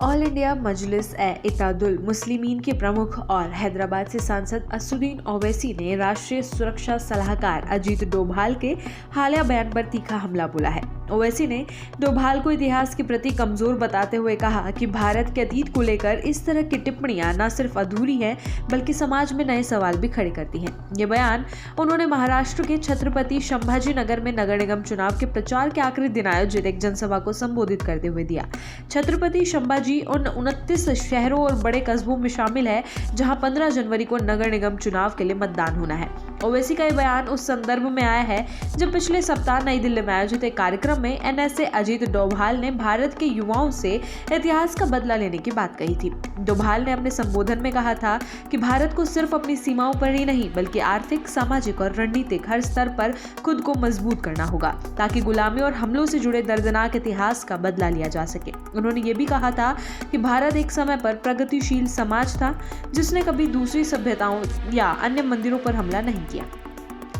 All India मजलिस ए इत्तेहादुल मुस्लिमीन के प्रमुख और हैदराबाद से सांसद असदुद्दीन ओवैसी ने राष्ट्रीय सुरक्षा सलाहकार अजीत डोभाल के हालिया बयान पर तीखा हमला बोला है। ओवैसी ने डोभाल को इतिहास के प्रति कमजोर बताते हुए कहा कि भारत के अतीत को लेकर इस तरह की टिप्पणियां न सिर्फ अधूरी हैं बल्कि समाज में नए सवाल भी खड़े करती हैं। ये बयान उन्होंने महाराष्ट्र के छत्रपति संभाजी नगर में नगर निगम चुनाव के प्रचार के आखिरी दिन आयोजित एक जनसभा को संबोधित करते हुए दिया। छत्रपति संभाजी उन 29 शहरों और बड़े कस्बों में शामिल है जहां 15 जनवरी को नगर निगम चुनाव के लिए मतदान होना है। ओवैसी का ये बयान उस संदर्भ में आया है जब पिछले सप्ताह नई दिल्ली में आयोजित एक कार्यक्रम में एनएसए अजीत डोभाल ने भारत के युवाओं से इतिहास का बदला लेने की बात कही थी। डोभाल ने अपने संबोधन में कहा था कि भारत को सिर्फ अपनी सीमाओं पर ही नहीं बल्कि आर्थिक, सामाजिक और रणनीतिक हर स्तर पर खुद को मजबूत करना होगा ताकि गुलामी और हमलों से जुड़े दर्दनाक इतिहास का बदला लिया जा सके। उन्होंने ये भी कहा था कि भारत एक समय पर प्रगतिशील समाज था जिसने कभी दूसरी सभ्यताओं या अन्य मंदिरों पर हमला नहीं किया,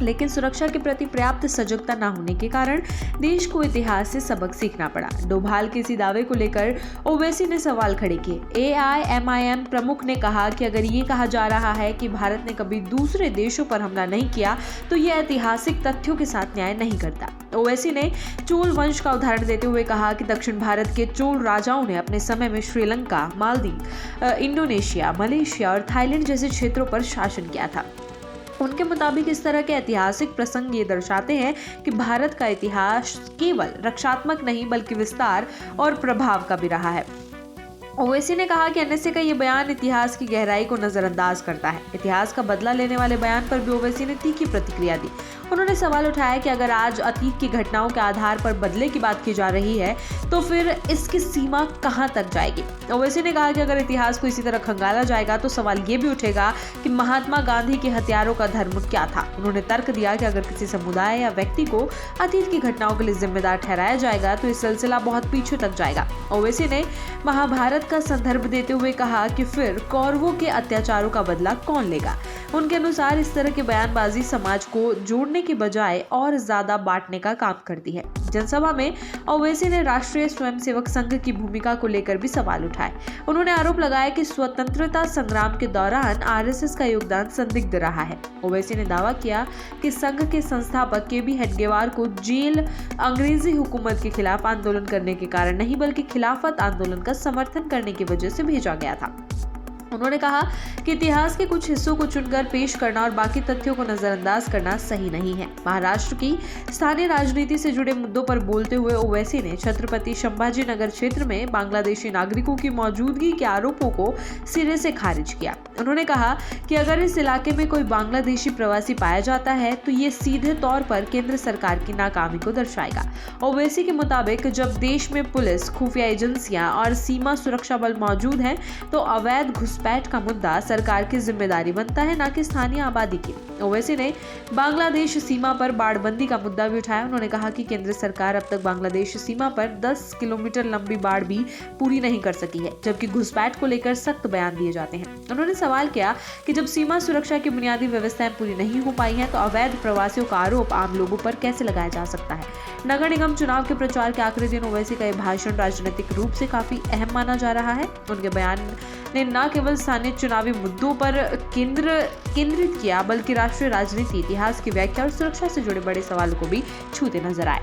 लेकिन सुरक्षा के प्रति पर्याप्त सजगता न होने के कारण देश को इतिहास से सबक सीखना पड़ा। डोभाल के इसी दावे को लेकर ओवैसी ने सवाल खड़े किए। एआईएमआईएम प्रमुख ने कहा कि अगर ये कहा जा रहा है कि भारत ने कभी दूसरे देशों पर हमला नहीं किया तो ये ऐतिहासिक तथ्यों के साथ न्याय नहीं करता। ओवैसी ने चोल वंश का उदाहरण देते हुए कहा कि दक्षिण भारत के चोल राजाओं ने अपने समय में श्रीलंका, मालदीव, इंडोनेशिया, मलेशिया और थाईलैंड जैसे क्षेत्रों पर शासन किया था। उनके मुताबिक इस तरह के ऐतिहासिक प्रसंग ये दर्शाते हैं कि भारत का इतिहास केवल रक्षात्मक नहीं बल्कि विस्तार और प्रभाव का भी रहा है। ओवैसी ने कहा कि एनएसए का ये बयान इतिहास की गहराई को नजरअंदाज करता है। इतिहास का बदला लेने वाले बयान पर भी ओवैसी ने तीखी प्रतिक्रिया दी। उन्होंने सवाल उठाया कि अगर आज अतीत की घटनाओं के आधार पर बदले की बात की जा रही है तो फिर इसकी सीमा कहां तक जाएगी। ओवैसी ने कहा कि अगर इतिहास को इसी तरह खंगाला जाएगा तो सवाल ये भी उठेगा कि महात्मा गांधी के हथियारों का धर्म क्या था। उन्होंने तर्क दिया कि अगर किसी समुदाय या व्यक्ति को अतीत की घटनाओं के लिए जिम्मेदार ठहराया जाएगा तो ये सिलसिला बहुत पीछे तक जाएगा। ओवैसी ने महाभारत का संदर्भ देते हुए कहा कि फिर कौरवों के अत्याचारों का बदला कौन लेगा। उनके अनुसार इस तरह की बयानबाजी समाज को जोड़ने की बजाय और ज्यादा बांटने का काम करती है। जनसभा में ओवैसी ने राष्ट्रीय स्वयंसेवक संघ की भूमिका को लेकर भी सवाल उठाए। उन्होंने आरोप लगाया कि स्वतंत्रता संग्राम के दौरान आरएसएस का योगदान संदिग्ध रहा है। ओवैसी ने दावा किया कि संघ के संस्थापक केबी हेडगेवार को जेल अंग्रेजी हुकूमत के खिलाफ आंदोलन करने के कारण नहीं बल्कि खिलाफत आंदोलन का समर्थन करने की वजह से भेजा गया था। उन्होंने कहा कि इतिहास के कुछ हिस्सों को चुनकर पेश करना और बाकी तथ्यों को नजरअंदाज करना सही नहीं है। महाराष्ट्र की स्थानीय राजनीति से जुड़े मुद्दों पर बोलते हुए ओवैसी ने छत्रपति संभाजी नगर क्षेत्र में बांग्लादेशी नागरिकों की मौजूदगी के आरोपों को सिरे से खारिज किया। उन्होंने कहा कि अगर इस इलाके में कोई बांग्लादेशी प्रवासी पाया जाता है तो ये सीधे तौर पर केंद्र सरकार की नाकामी को दर्शाएगा। ओवैसी के मुताबिक जब देश में पुलिस, खुफिया एजेंसियां और सीमा सुरक्षा बल मौजूद हैं तो अवैध घुसपैठ का मुद्दा सरकार की जिम्मेदारी बनता है, न कि स्थानीय आबादी की। ओवैसी ने बांग्लादेश सीमा पर बाड़बंदी का मुद्दा भी उठाया। उन्होंने कहा कि केंद्र सरकार अब तक बांग्लादेश सीमा पर 10 किलोमीटर लंबी बाड़ भी पूरी नहीं कर सकी है, जबकि घुसपैठ को लेकर सख्त बयान दिए जाते हैं। उन्होंने सवाल किया कि जब सीमा सुरक्षा की बुनियादी व्यवस्थाएं पूरी नहीं हो पाई हैं तो अवैध प्रवासियों का आरोप आम लोगों पर कैसे लगाया जा सकता है। नगर निगम चुनाव के प्रचार के आखिरी दिन ओवैसी का यह भाषण राजनीतिक रूप से काफी अहम माना जा रहा है। उनके बयान ने न केवल स्थानीय चुनावी मुद्दों पर केंद्रित किया बल्कि राष्ट्रीय राजनीति, इतिहास की व्याख्या और सुरक्षा से जुड़े बड़े सवालों को भी छूते नजर आए।